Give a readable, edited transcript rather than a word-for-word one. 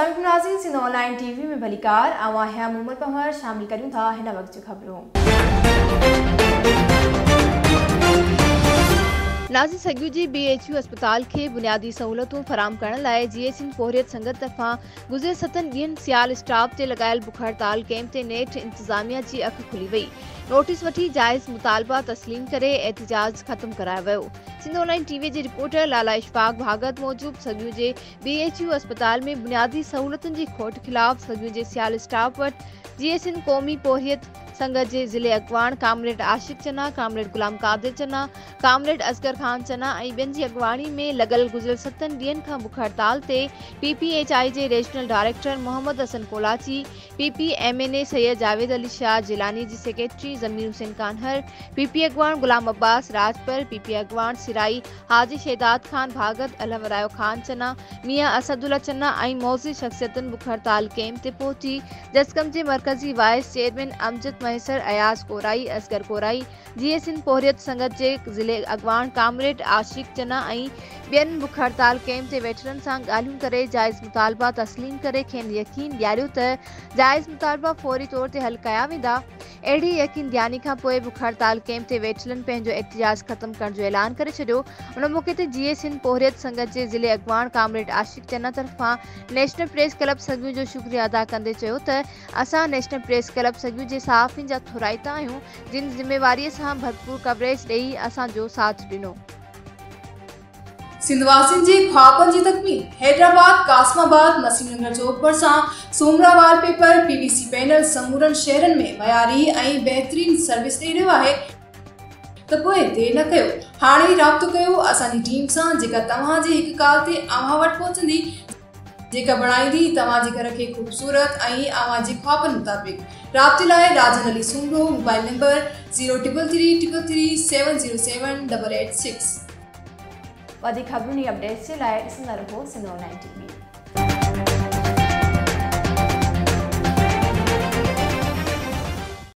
अस्सलाम नाज़रीन, Sindh online TV में भलीकार आवा है मोहम्मद पहर शामिल करूं था हिन वक्त खबरों। नाज़रीन, सॻियूं जी BHU अस्पताल के बुनियादी सहूलतूं फराम करण लाइ GSN पोहरियत संगत तरफ़ां गुज़िरियल 7 ॾींहनि सियाल स्टाफ ते लॻायल बुख हड़ताल कैंप ते नेठ इंतज़ामिया जी अख खुली वई। नोटिस वठी जायज़ मुतालबा तस्लीम करे एहतिजाज ख़त्म करायो वियो। सिंध ऑनलाइन टीवी जे रिपोर्टर लाला इशफाक भागत मूजिब सॻियूं जे BHU अस्पताल में बुनियादी सहूलतुनि जी खोट ख़िलाफ़ सॻियूं जे सियाल स्टाफ वटि GSN क़ौमी पोहरियत संगत के ज़िले अगवान कामरेड आशिक चन्ना, कामरेड गुलाम कादिर चन्ना, कामरेड असगर खान चन्ना ऐं ॿियनि जी अगवानी में लगल गुज़िरियल 7 ॾींहनि खां बुख हड़ताल ते PPHI जे regional director Mohammad Hasan Kolachi, PPMNA Syed Javed Ali Shah Jilani जी सेक्रेटरी ज़मीर हुसैन कानहर, PP अगवान गुलाम अब्बास राजपर, PP अगवान सिराई हाजी शहदाद खान भागत, अलवरायो खान चन्ना, मियाँ असदुल्ला चन्ना ऐं मौज़ी शख्सियतुनि बुख हड़ताल कैंप ते पहुची जसकम जे मरकजी wise chairman Amjad Maisar, Ayaz Korai, Asghar Korai, GSN पोहरियत संगत जे ज़िले अगवान कामरेड आशिक चन्ना ऐं ॿियनि बुख हड़ताल कैंप ते वेठरनि सां ॻाल्हियूं करे जायज़ मुतालबा तस्लीम करे खेनि यकीन ॾियारियो त जायज़ मुतालबा फौरी तौर ते हल कया वेंदा। अहिड़ी यकीन ॾियानी खां पोइ बुख हड़ताल कैंप ते वेठलनि पंहिंजो एहतिजाज ख़त्म करण जो ऐलान करे छॾियो। उन मौक़े ते GSN पोहरियत संगत जे ज़िले अगवान कामरेड आशिक चन्ना तरफ़ां नेशनल प्रेस क्लब सॻियूं जो शुक्रिया अदा कंदे चयो त असां नेशनल प्रेस क्लब सॻियूं जे सहाफ़ियुनि जा थोराइता आहियूं जिन ज़िम्मेवारीअ सां भरपूर कवरेज ॾेई असांजो साथ ॾिनो। सिंधवासियुनि जी ख्वाबनि जी तकमील हैदराबाद, कासमाबाद, नसीमनगर चौक भरिसां सोमरा वॉलपेपर PVC पैनल समूरनि शहरनि में मयारी ऐं बहितरीन सर्विस ॾेई रहियो आहे त पोइ देरि न कयो, हाणे ई राब्तो कयो असांजी टीम सां जेका तव्हांजे हिक कॉल ते अव्हां वटि पहुचंदी, जेका बणाईंदी तव्हांजे घर खे खूबसूरत ऐं अव्हांजे ख्वाबनि मुताबिक़। राब्ते लाइ राजन अली सुमरो, मोबाइल नंबर 03333 707 886। वधीक खबरुनि अपडेट्स जे लाइ ॾिसंदा रहो सिंध ऑनलाइन टीवी।